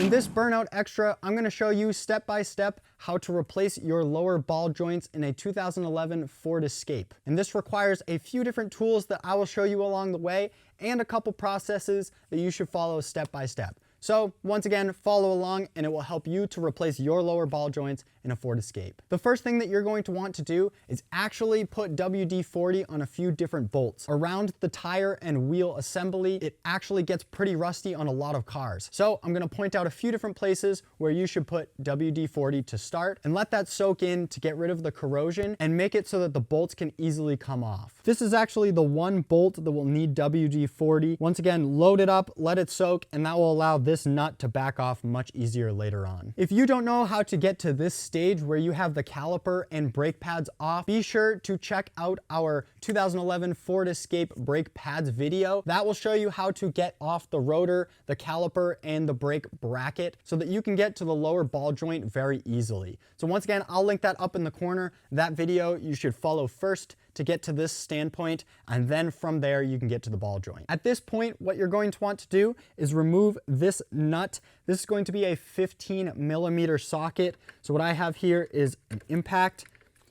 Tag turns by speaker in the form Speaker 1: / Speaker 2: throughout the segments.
Speaker 1: In this Burnout Extra, I'm going to show you step by step how to replace your lower ball joints in a 2011 Ford Escape. And this requires a few different tools that I will show you along the way and a couple processes that you should follow step by step. So once again, follow along and it will help you to replace your lower ball joints in a Ford Escape. The first thing that you're going to want to do is actually put WD-40 on a few different bolts. Around the tire and wheel assembly, it actually gets pretty rusty on a lot of cars. So I'm going to point out a few different places where you should put WD-40 to start and let that soak in to get rid of the corrosion and make it so that the bolts can easily come off. This is actually the one bolt that will need WD-40. Once again, load it up, let it soak, and that will allow this nut to back off much easier later on. If you don't know how to get to this stage where you have the caliper and brake pads off, be sure to check out our 2011 Ford Escape brake pads video. That will show you how to get off the rotor, the caliper, and the brake bracket so that you can get to the lower ball joint very easily. So once again, I'll link that up in the corner. That video you should follow first to get to this standpoint, and then from there you can get to the ball joint. At this point, what you're going to want to do is remove this nut. This is going to be a 15mm socket. So what I have here is an impact,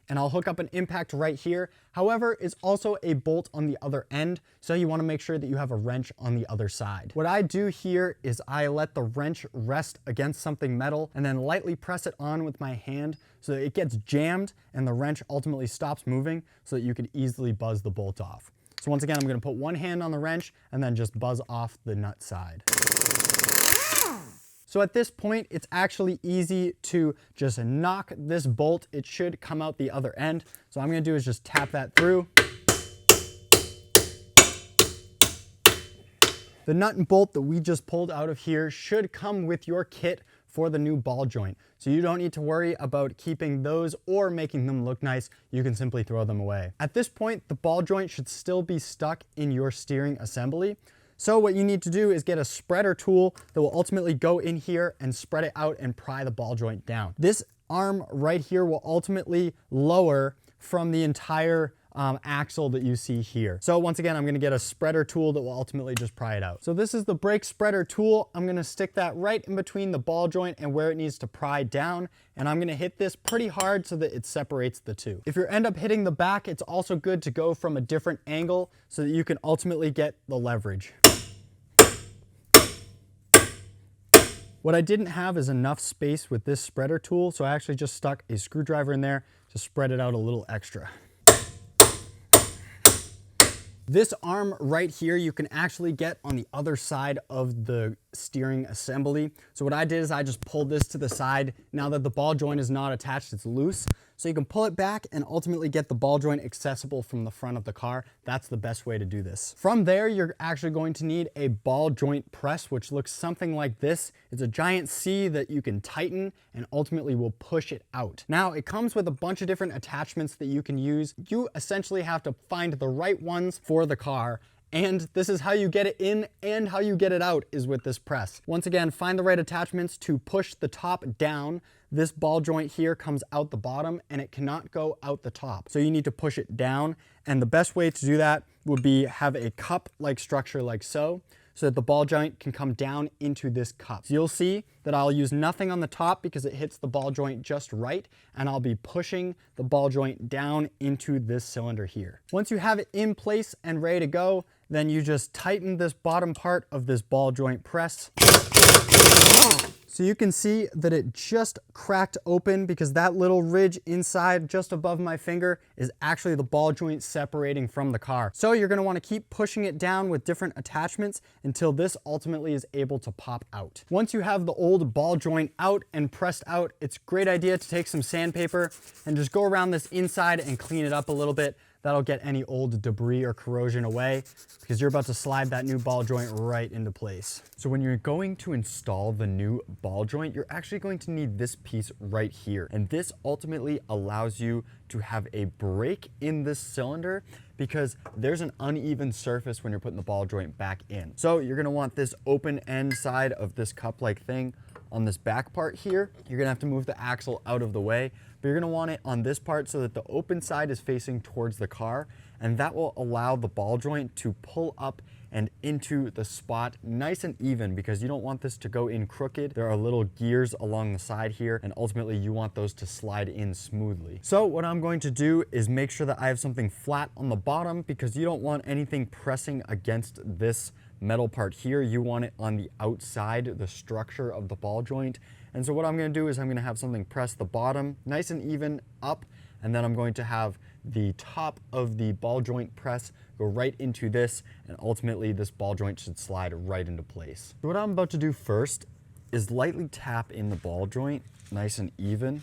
Speaker 1: and I'll hook up an impact right here. However, it's also a bolt on the other end, so you want to make sure that you have a wrench on the other side. What I do here is I let the wrench rest against something metal and then lightly press it on with my hand so that it gets jammed and the wrench ultimately stops moving so that you can easily buzz the bolt off. So once again, I'm going to put one hand on the wrench and then just buzz off the nut side. So at this point, it's actually easy to just knock this bolt. It should come out the other end. So what I'm gonna do is just tap that through. The nut and bolt that we just pulled out of here should come with your kit for the new ball joint. So you don't need to worry about keeping those or making them look nice. You can simply throw them away. At this point, the ball joint should still be stuck in your steering assembly. So what you need to do is get a spreader tool that will ultimately go in here and spread it out and pry the ball joint down. This arm right here will ultimately lower from the entire axle that you see here. So once again, I'm gonna get a spreader tool that will ultimately just pry it out. So this is the brake spreader tool. I'm gonna stick that right in between the ball joint and where it needs to pry down. And I'm gonna hit this pretty hard so that it separates the two. If you end up hitting the back, it's also good to go from a different angle so that you can ultimately get the leverage. What I didn't have is enough space with this spreader tool, so I actually just stuck a screwdriver in there to spread it out a little extra. This arm right here, you can actually get on the other side of the steering assembly. So what I did is I just pulled this to the side. Now that the ball joint is not attached, it's loose. So you can pull it back and ultimately get the ball joint accessible from the front of the car. That's the best way to do this. From there, you're actually going to need a ball joint press, which looks something like this. It's a giant C that you can tighten and ultimately will push it out. Now, it comes with a bunch of different attachments that you can use. You essentially have to find the right ones for the car. And this is how you get it in and how you get it out is with this press. Once again, find the right attachments to push the top down. This ball joint here comes out the bottom and it cannot go out the top. So you need to push it down. And the best way to do that would be have a cup-like structure like so that the ball joint can come down into this cup. So you'll see that I'll use nothing on the top because it hits the ball joint just right, and I'll be pushing the ball joint down into this cylinder here. Once you have it in place and ready to go, then you just tighten this bottom part of this ball joint press. So you can see that it just cracked open because that little ridge inside just above my finger is actually the ball joint separating from the car. So you're gonna wanna keep pushing it down with different attachments until this ultimately is able to pop out. Once you have the old ball joint out and pressed out, it's a great idea to take some sandpaper and just go around this inside and clean it up a little bit. That'll get any old debris or corrosion away because you're about to slide that new ball joint right into place. So when you're going to install the new ball joint, you're actually going to need this piece right here. And this ultimately allows you to have a break in this cylinder because there's an uneven surface when you're putting the ball joint back in. So you're gonna want this open end side of this cup-like thing on this back part here. You're gonna have to move the axle out of the way, but you're gonna want it on this part so that the open side is facing towards the car and that will allow the ball joint to pull up and into the spot nice and even, because you don't want this to go in crooked. There are little gears along the side here, and ultimately you want those to slide in smoothly. So what I'm going to do is make sure that I have something flat on the bottom, because you don't want anything pressing against this metal part here. You want it on the outside, the structure of the ball joint. And so what I'm going to do is I'm going to have something press the bottom nice and even up, and then I'm going to have the top of the ball joint press go right into this, and ultimately this ball joint should slide right into place. So what I'm about to do first is lightly tap in the ball joint nice and even,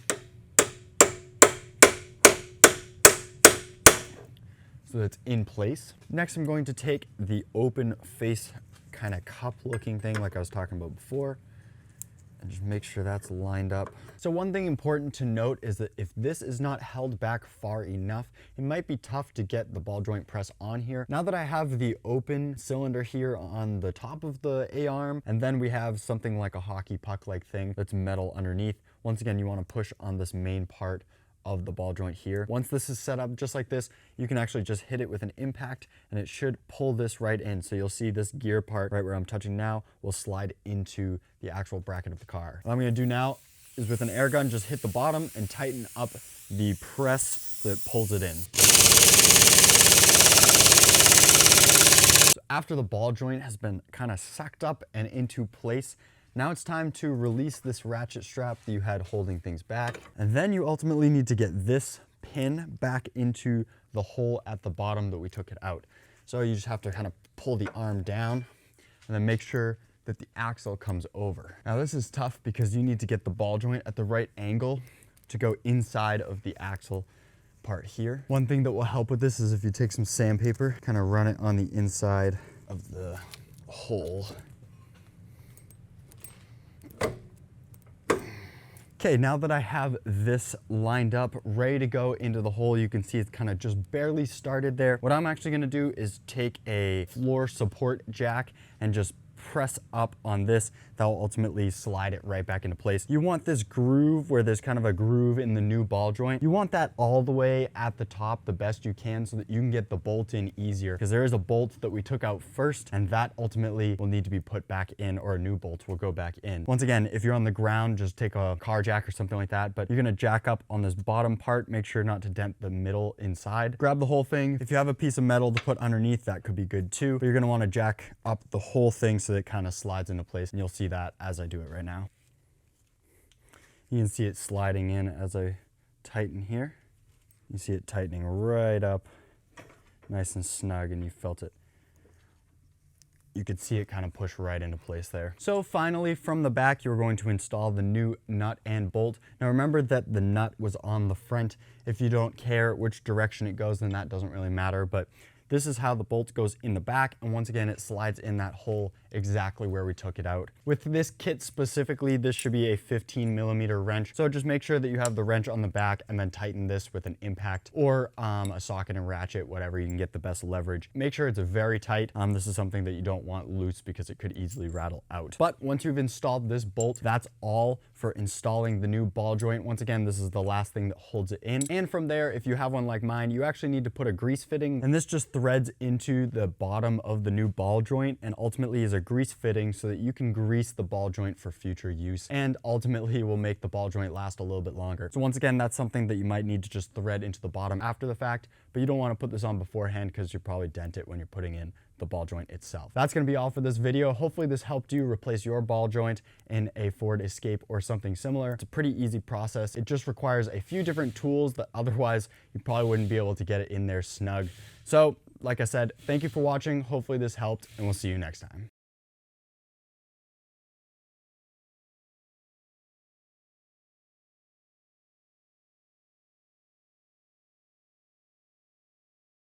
Speaker 1: so that it's in place. Next, I'm going to take the open face kind of cup looking thing like I was talking about before, and just make sure that's lined up. So one thing important to note is that if this is not held back far enough, it might be tough to get the ball joint press on here. Now that I have the open cylinder here on the top of the A-arm, and then we have something like a hockey puck like thing that's metal underneath, once again, you want to push on this main part of the ball joint here. Once this is set up just like this, you can actually just hit it with an impact and it should pull this right in. So you'll see this gear part right where I'm touching now will slide into the actual bracket of the car. What I'm going to do now is with an air gun, just hit the bottom and tighten up the press so it pulls it in. So after the ball joint has been kind of sucked up and into place, now it's time to release this ratchet strap that you had holding things back. And then you ultimately need to get this pin back into the hole at the bottom that we took it out. So you just have to kind of pull the arm down and then make sure that the axle comes over. Now this is tough because you need to get the ball joint at the right angle to go inside of the axle part here. One thing that will help with this is if you take some sandpaper, kind of run it on the inside of the hole. Okay, now that I have this lined up, ready to go into the hole, you can see it's kind of just barely started there. What I'm actually gonna do is take a floor support jack and just press up on this. That will ultimately slide it right back into place. You want this groove where there's kind of a groove in the new ball joint. You want that all the way at the top the best you can so that you can get the bolt in easier, because there is a bolt that we took out first and that ultimately will need to be put back in, or a new bolt will go back in. Once again, if you're on the ground, just take a car jack or something like that, but you're gonna jack up on this bottom part, make sure not to dent the middle inside. Grab the whole thing. If you have a piece of metal to put underneath, that could be good too, but you're gonna wanna jack up the whole thing so that it kind of slides into place, and you'll see that as I do it right now. You can see it sliding in as I tighten here. You see it tightening right up, nice and snug, and you felt it. You could see it kind of push right into place there. So finally, from the back, you're going to install the new nut and bolt. Now remember that the nut was on the front. If you don't care which direction it goes, then that doesn't really matter, but this is how the bolt goes in the back, and once again, it slides in that hole exactly where we took it out. With this kit specifically, this should be a 15mm wrench, so just make sure that you have the wrench on the back and then tighten this with an impact or a socket and ratchet, whatever, you can get the best leverage. Make sure it's very tight. This is something that you don't want loose because it could easily rattle out. But once you've installed this bolt, that's all for installing the new ball joint. Once again, this is the last thing that holds it in. And from there, if you have one like mine, you actually need to put a grease fitting, and this just threads into the bottom of the new ball joint and ultimately is a grease fitting so that you can grease the ball joint for future use, and ultimately will make the ball joint last a little bit longer. So once again, that's something that you might need to just thread into the bottom after the fact, but you don't want to put this on beforehand because you probably dent it when you're putting in the ball joint itself. That's going to be all for this video. Hopefully this helped you replace your ball joint in a Ford Escape or something similar. It's a pretty easy process. It just requires a few different tools that otherwise you probably wouldn't be able to get it in there snug. So like I said, thank you for watching. Hopefully this helped, and we'll see you next time.